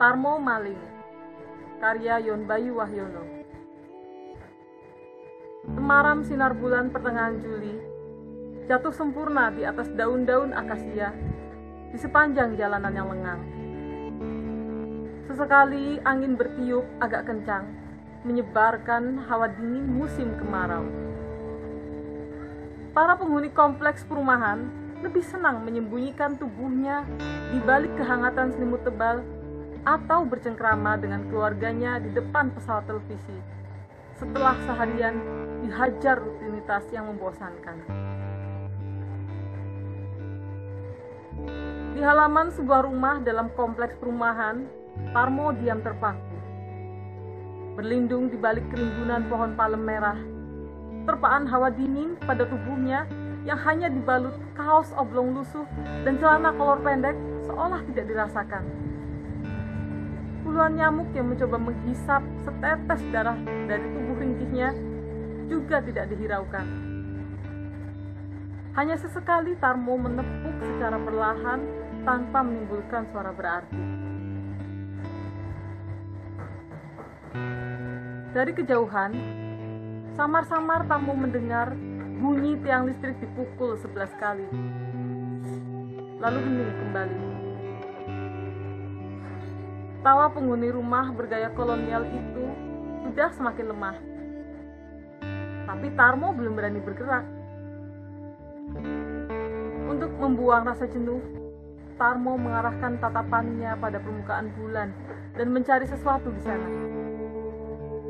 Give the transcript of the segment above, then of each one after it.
Tarmo Maling, karya Yon Bayu Wahyono. Temaram sinar bulan pertengahan Juli jatuh sempurna di atas daun-daun akasia di sepanjang jalanan yang lengang. Sesekali angin bertiup agak kencang, menyebarkan hawa dingin musim kemarau. Para penghuni kompleks perumahan lebih senang menyembunyikan tubuhnya di balik kehangatan selimut tebal atau bercengkrama dengan keluarganya di depan pesawat televisi setelah seharian dihajar rutinitas yang membosankan. Di halaman sebuah rumah dalam kompleks perumahan, Tarmo diam terpaku. Berlindung di balik kerimbunan pohon palem merah, terpaan hawa dingin pada tubuhnya yang hanya dibalut kaos oblong lusuh dan celana kolor pendek seolah tidak dirasakan. Puluhan nyamuk yang mencoba menghisap setetes darah dari tubuh ringkihnya juga tidak dihiraukan. Hanya sesekali Tarmo menepuk secara perlahan tanpa menimbulkan suara berarti. Dari kejauhan, samar-samar Tarmo mendengar bunyi tiang listrik dipukul 11 kali. Lalu hening kembali. Tawa penghuni rumah bergaya kolonial itu sudah semakin lemah. Tapi Tarmo belum berani bergerak. Untuk membuang rasa jenuh, Tarmo mengarahkan tatapannya pada permukaan bulan dan mencari sesuatu di sana.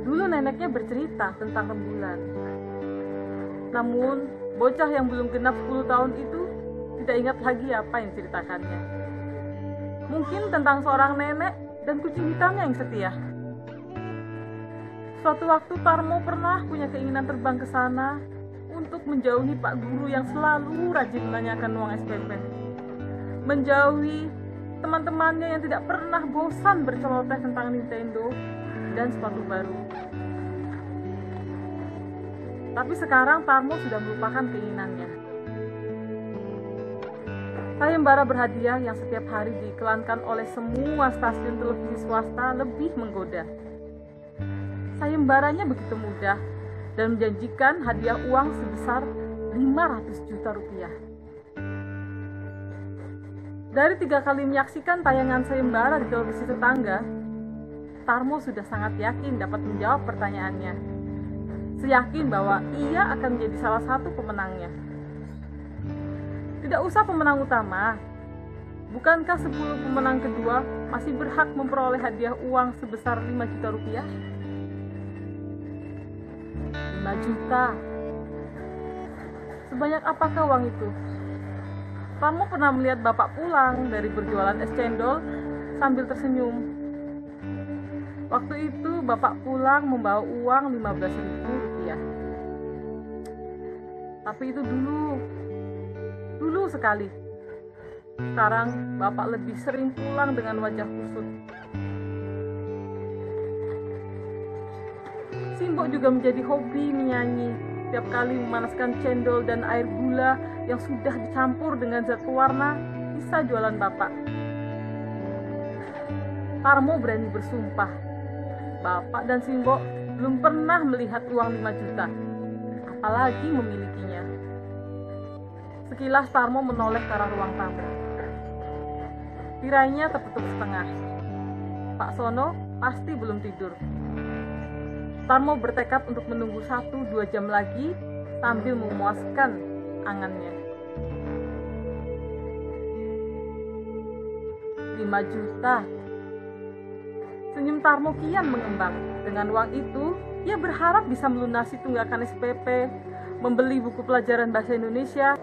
Dulu neneknya bercerita tentang rembulan. Namun, bocah yang belum genap 10 tahun itu tidak ingat lagi apa yang diceritakannya. Mungkin tentang seorang nenek dan kucing hitamnya yang setia. Suatu waktu Tarmo pernah punya keinginan terbang ke sana untuk menjauhi Pak Guru yang selalu rajin menanyakan uang SPP. Menjauhi teman-temannya yang tidak pernah bosan berceloteh tentang Nintendo dan sepatu baru. Tapi sekarang Tarmo sudah melupakan keinginannya. Sayembara berhadiah yang setiap hari diiklankan oleh semua stasiun televisi swasta lebih menggoda. Sayembaranya begitu mudah dan menjanjikan hadiah uang sebesar 500 juta rupiah. Dari 3 kali menyaksikan tayangan sayembara di televisi tetangga, Tarmo sudah sangat yakin dapat menjawab pertanyaannya. Seyakin bahwa ia akan menjadi salah satu pemenangnya. Tidak usah pemenang utama. Bukankah 10 pemenang kedua masih berhak memperoleh hadiah uang sebesar 5 juta rupiah? 5 juta. Sebanyak apakah uang itu? Tarmo pernah melihat bapak pulang dari berjualan es cendol sambil tersenyum. Waktu itu bapak pulang membawa uang 15.000 rupiah. Tapi itu dulu sekali. Sekarang bapak lebih sering pulang dengan wajah kusut. Simbok juga menjadi hobi menyanyi. Setiap kali memanaskan cendol dan air gula yang sudah dicampur dengan zat pewarna sisa jualan bapak. Tarmo berani bersumpah, bapak dan Simbok belum pernah melihat uang 5 juta, apalagi memilikinya. Sekilas Tarmo menoleh ke arah ruang tamu. Tirainya tertutup setengah. Pak Sono pasti belum tidur. Tarmo bertekad untuk menunggu 1-2 jam lagi sambil memuaskan angannya. 5 juta. Senyum Tarmo kian mengembang. Dengan uang itu, ia berharap bisa melunasi tunggakan SPP, membeli buku pelajaran bahasa Indonesia,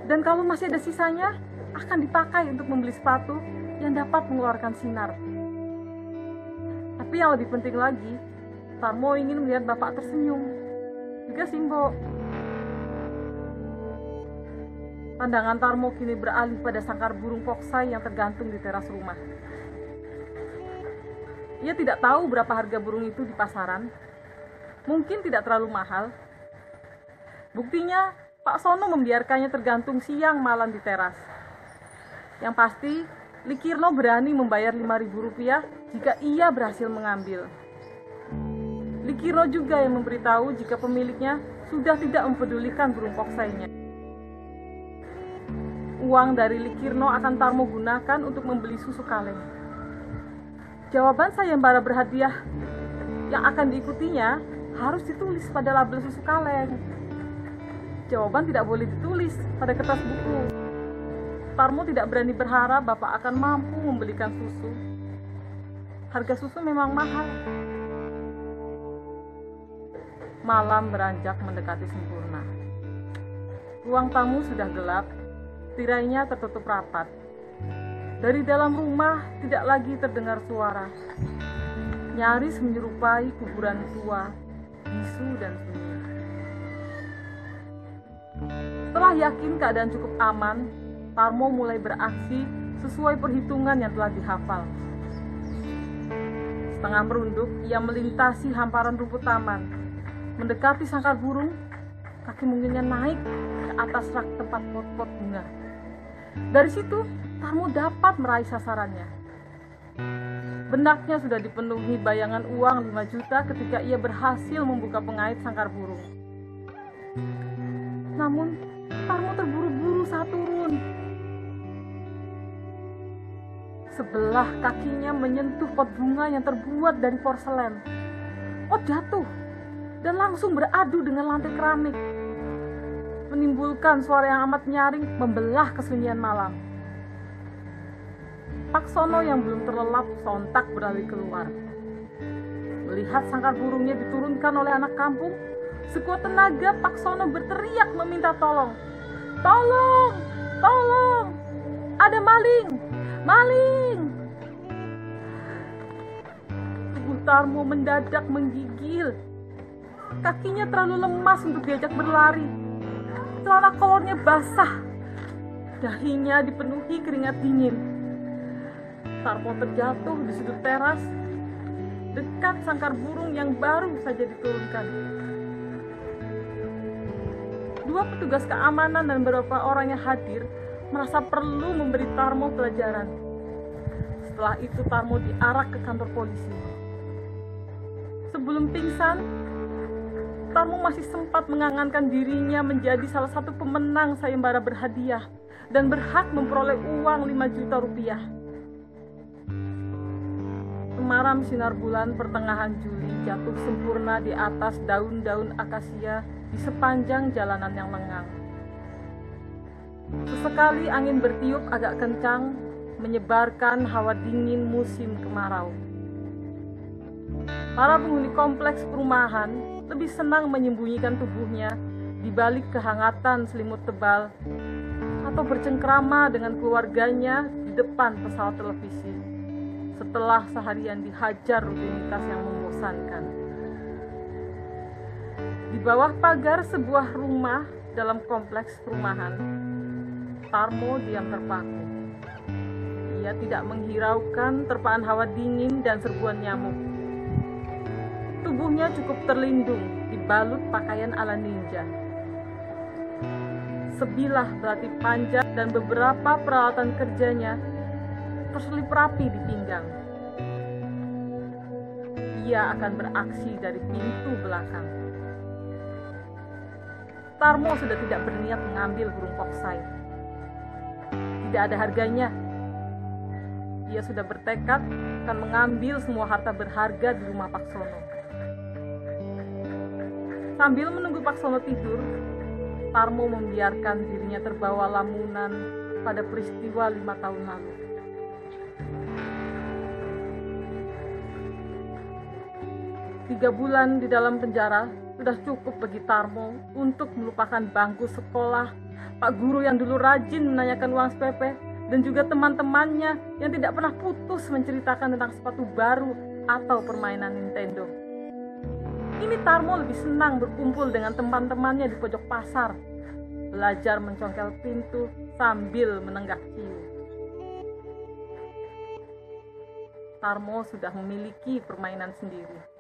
dan kalau masih ada sisanya, akan dipakai untuk membeli sepatu yang dapat mengeluarkan sinar. Tapi yang lebih penting lagi, Tarmo ingin melihat bapak tersenyum. Juga Simbok. Pandangan Tarmo kini beralih pada sangkar burung foksai yang tergantung di teras rumah. Ia tidak tahu berapa harga burung itu di pasaran. Mungkin tidak terlalu mahal. Buktinya, Pak Sono membiarkannya tergantung siang malam di teras. Yang pasti, Likirno berani membayar Rp5.000 jika ia berhasil mengambil. Likirno juga yang memberitahu jika pemiliknya sudah tidak mempedulikan burung poksainya. Uang dari Likirno akan Tarmo gunakan untuk membeli susu kaleng. Jawaban sayembara berhadiah yang akan diikutinya harus ditulis pada label susu kaleng. Jawaban tidak boleh ditulis pada kertas buku. Tarmo tidak berani berharap Bapak akan mampu membelikan susu. Harga susu memang mahal. Malam beranjak mendekati sempurna. Ruang tamu sudah gelap, tirainya tertutup rapat. Dari dalam rumah tidak lagi terdengar suara. Nyaris menyerupai kuburan tua, bisu dan sunyi. Setelah yakin keadaan cukup aman, Tarmo mulai beraksi sesuai perhitungan yang telah dihafal. Setengah merunduk, ia melintasi hamparan rumput taman. Mendekati sangkar burung, kaki mungilnya naik ke atas rak tempat pot-pot bunga. Dari situ, Tarmo dapat meraih sasarannya. Benaknya sudah dipenuhi bayangan uang 5 juta ketika ia berhasil membuka pengait sangkar burung. Namun, Tarmo terburu-buru saat turun. Sebelah kakinya menyentuh pot bunga yang terbuat dari porselen. Pot jatuh dan langsung beradu dengan lantai keramik, menimbulkan suara yang amat nyaring membelah kesunyian malam. Pak Sono yang belum terlelap sontak berlari keluar. Melihat sangkar burungnya diturunkan oleh anak kampung, sekuat tenaga Pak Sono berteriak meminta tolong. Tolong! Tolong! Ada maling! Maling! Tubuh Tarmo mendadak menggigil. Kakinya terlalu lemas untuk diajak berlari. Celana kolornya basah. Dahinya dipenuhi keringat dingin. Tarmo terjatuh di sudut teras, dekat sangkar burung yang baru saja diturunkan. Dua petugas keamanan dan beberapa orang yang hadir merasa perlu memberi Tarmo pelajaran. Setelah itu Tarmo diarak ke kantor polisi. Sebelum pingsan, Tarmo masih sempat mengangankan dirinya menjadi salah satu pemenang sayembara berhadiah dan berhak memperoleh uang 5 juta rupiah. Semaram sinar bulan pertengahan Juli jatuh sempurna di atas daun-daun akasia di sepanjang jalanan yang lengang. Sesekali angin bertiup agak kencang, menyebarkan hawa dingin musim kemarau. Para penghuni kompleks perumahan lebih senang menyembunyikan tubuhnya di balik kehangatan selimut tebal atau bercengkrama dengan keluarganya di depan pesawat televisi setelah seharian dihajar rutinitas yang membosankan. Di bawah pagar sebuah rumah dalam kompleks perumahan, Tarmo diam terpaku. Ia tidak menghiraukan terpaan hawa dingin dan serbuan nyamuk. Tubuhnya cukup terlindung dibalut pakaian ala ninja. Sebilah belati panjang dan beberapa peralatan kerjanya terselip rapi di pinggang. Ia akan beraksi dari pintu belakang. Tarmo sudah tidak berniat mengambil burung poksai. Tidak ada harganya. Ia sudah bertekad akan mengambil semua harta berharga di rumah Pak Sono. Sambil menunggu Pak Sono tidur, Tarmo membiarkan dirinya terbawa lamunan pada peristiwa 5 tahun lalu. Tiga bulan di dalam penjara sudah cukup bagi Tarmo untuk melupakan bangku sekolah, Pak Guru yang dulu rajin menanyakan uang SPP, dan juga teman-temannya yang tidak pernah putus menceritakan tentang sepatu baru atau permainan Nintendo. Kini Tarmo lebih senang berkumpul dengan teman-temannya di pojok pasar, belajar mencongkel pintu sambil menenggak ciu. Tarmo sudah memiliki permainan sendiri.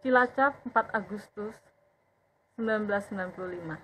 Cilacap, 4 Agustus 1995.